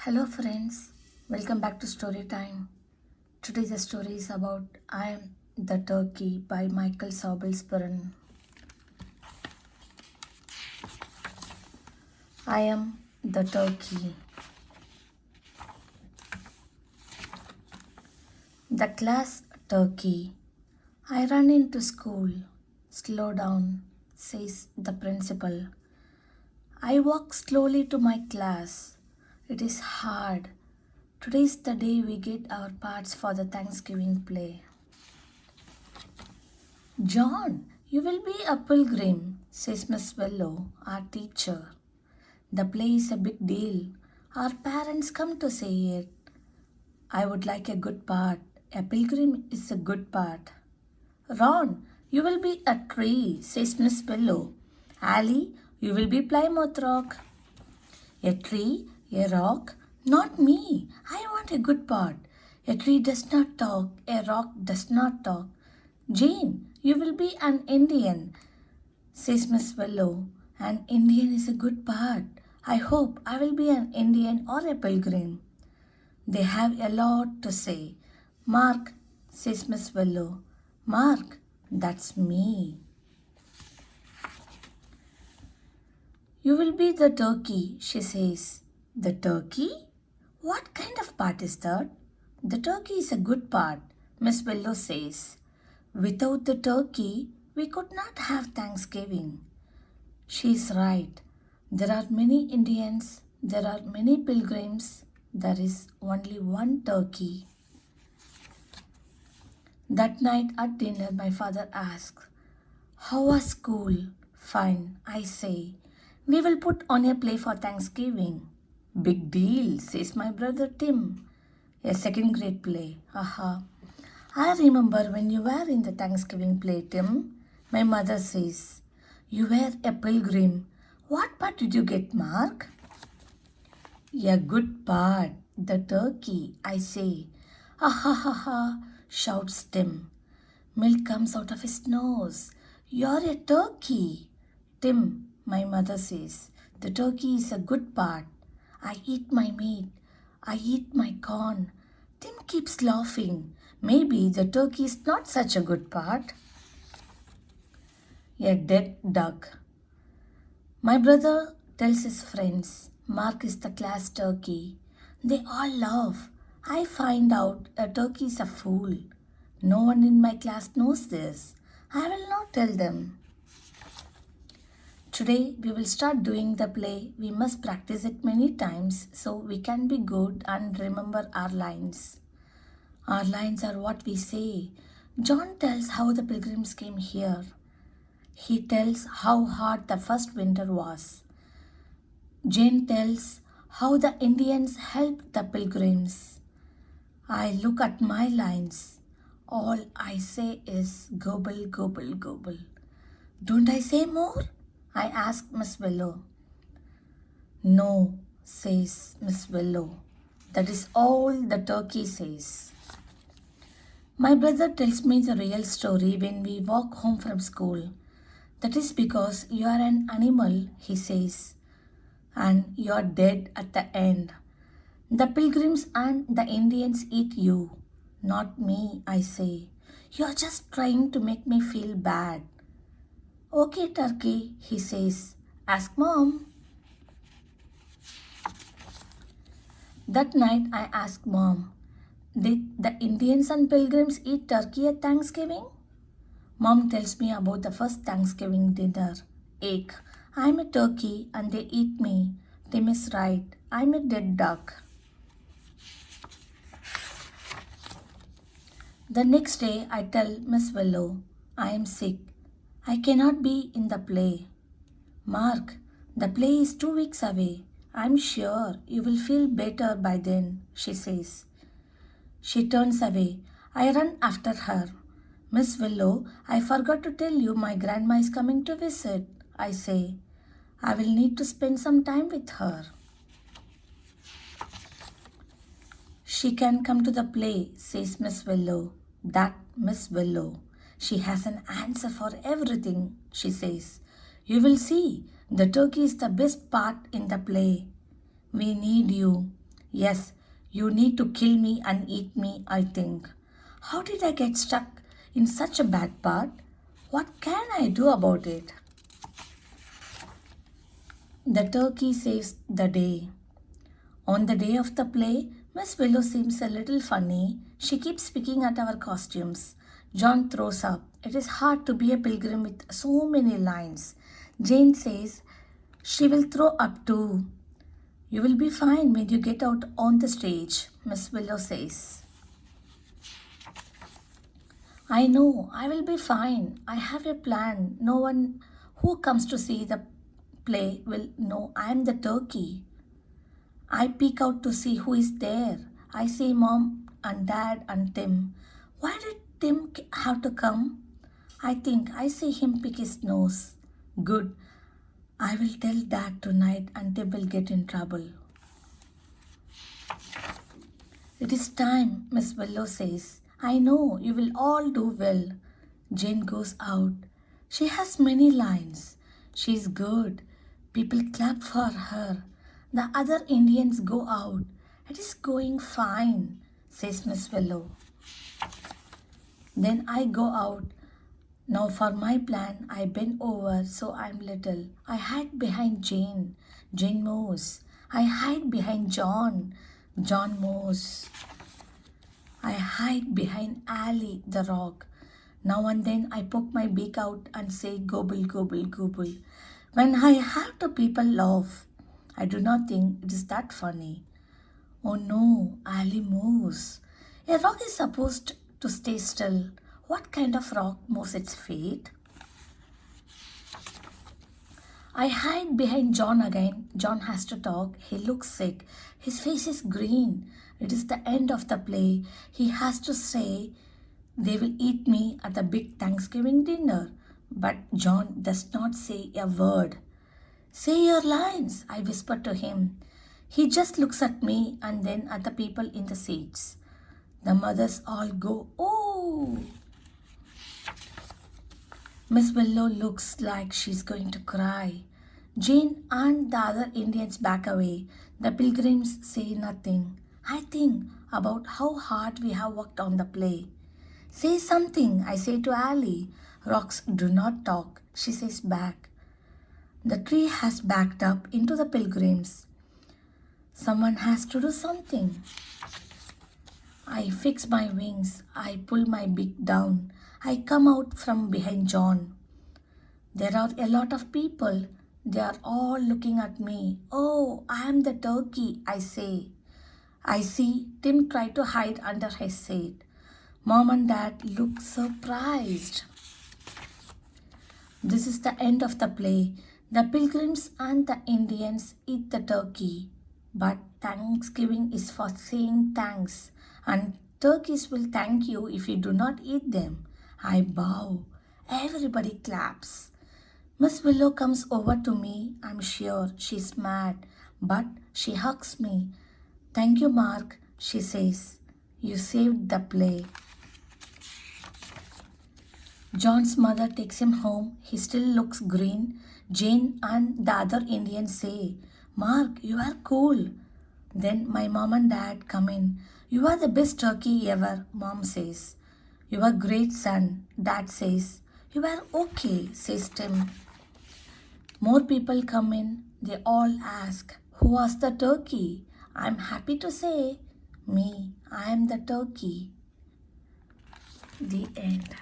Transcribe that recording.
Hello, friends. Welcome back to Story Time. Today, the story is about I Am the Turkey by Michael Sobelsburen. I am the turkey. The class turkey. I run into school. Slow down, says the principal. I walk slowly to my class. It is hard. Today is the day we get our parts for the Thanksgiving play. John, you will be a pilgrim, says Miss Willow, our teacher. The play is a big deal. Our parents come to say it. I would like a good part. A pilgrim is a good part. Ron, you will be a tree, says Miss Willow. Ali, you will be Plymouth Rock. A tree, a rock, not me. I want a good part. A tree does not talk, a rock does not talk. Jane, you will be an Indian, says Miss Willow. An Indian is a good part. I hope I will be an Indian or a pilgrim. They have a lot to say. Mark, says Miss Willow. Mark, that's me. You will be the turkey, she says. The turkey? What kind of part is that? The turkey is a good part, Miss Willow says. Without the turkey, we could not have Thanksgiving. She is right. There are many Indians, there are many pilgrims, there is only one turkey. That night at dinner, my father asked, How was school? Fine, I say. We will put on a play for Thanksgiving. Big deal, says my brother Tim. A second grade play. Haha. I remember when you were in the Thanksgiving play, Tim. My mother says, You were a pilgrim. What part did you get, Mark? A good part. The turkey, I say. Ha ha ha ha, shouts Tim. Milk comes out of his nose. You're a turkey. Tim, my mother says, the turkey is a good part. I eat my meat. I eat my corn. Tim keeps laughing. Maybe the turkey is not such a good part. A dead duck. My brother tells his friends, Mark is the class turkey. They all laugh. I find out a turkey is a fool. No one in my class knows this. I will not tell them. Today we will start doing the play. We must practice it many times so we can be good and remember our lines. Our lines are what we say. John tells how the pilgrims came here. He tells how hard the first winter was. Jane tells how the Indians helped the pilgrims. I look at my lines. All I say is gobble, gobble, gobble. Don't I say more? I ask Miss Willow. No, says Miss Willow. That is all the turkey says. My brother tells me the real story when we walk home from school. That is because you are an animal, he says, and you are dead at the end. The pilgrims and the Indians eat you, not me, I say. You are just trying to make me feel bad. Okay, turkey, he says. Ask mom. That night I asked mom, did the Indians and pilgrims eat turkey at Thanksgiving? Mom tells me about the first Thanksgiving dinner. Egg. I'm a turkey and they eat me. Tim is right. I'm a dead duck. The next day I tell Miss Willow, I am sick. I cannot be in the play. Mark, the play is 2 weeks away. I'm sure you will feel better by then, she says. She turns away. I run after her. Miss Willow, I forgot to tell you my grandma is coming to visit, I say. I will need to spend some time with her. She can come to the play, says Miss Willow. That Miss Willow. She has an answer for everything, she says. You will see, the turkey is the best part in the play. We need you. Yes, you need to kill me and eat me, I think. How did I get stuck in such a bad part? What can I do about it? The turkey saves the day. On the day of the play, Miss Willow seems a little funny. She keeps picking at our costumes. John throws up. It is hard to be a pilgrim with so many lines. Jane says she will throw up too. You will be fine when you get out on the stage, Miss Willow says. I know, I will be fine. I have a plan. No one who comes to see the play will know I am the turkey. I peek out to see who is there. I see mom and dad and Tim. Why did Tim have to come? I think I see him pick his nose. Good. I will tell dad tonight and Tim will get in trouble. It is time, Miss Willow says. I know you will all do well. Jane goes out. She has many lines. She is good. People clap for her. The other Indians go out. It is going fine, says Miss Willow. Then I go out. Now for my plan, I bend over so I'm little. I hide behind Jane. Jane moves. I hide behind John. John moves. I hide behind Ali the rock. Now and then I poke my beak out and say gobble, gobble, gobble. When I have to, people laugh. I do not think it is that funny. Oh no, Ali moves. A rock is supposed to stay still. What kind of rock moves its feet? I hide behind John again. John has to talk. He looks sick. His face is green. It is the end of the play. He has to say, they will eat me at the big Thanksgiving dinner. But John does not say a word. Say your lines, I whisper to him. He just looks at me and then at the people in the seats. The mothers all go, oh! Miss Willow looks like she's going to cry. Jane and the other Indians back away. The pilgrims say nothing. I think about how hard we have worked on the play. Say something, I say to Ali. Rocks do not talk, she says back. The tree has backed up into the pilgrims. Someone has to do something. I fix my wings. I pull my beak down. I come out from behind John. There are a lot of people. They are all looking at me. Oh, I am the turkey, I say. I see Tim try to hide under his seat. Mom and Dad look surprised. This is the end of the play. The pilgrims and the Indians eat the turkey. But Thanksgiving is for saying thanks, and turkeys will thank you if you do not eat them. I bow. Everybody claps. Miss Willow comes over to me. I'm sure she's mad, but she hugs me. Thank you, Mark, she says. You saved the play. John's mother takes him home. He still looks green. Jane and the other Indians say, Mark, you are cool. Then my mom and dad come in. You are the best turkey ever, mom says. You are great, son, dad says. You are okay, says Tim. More people come in. They all ask, who was the turkey? I'm happy to say, me, I am the turkey. The end.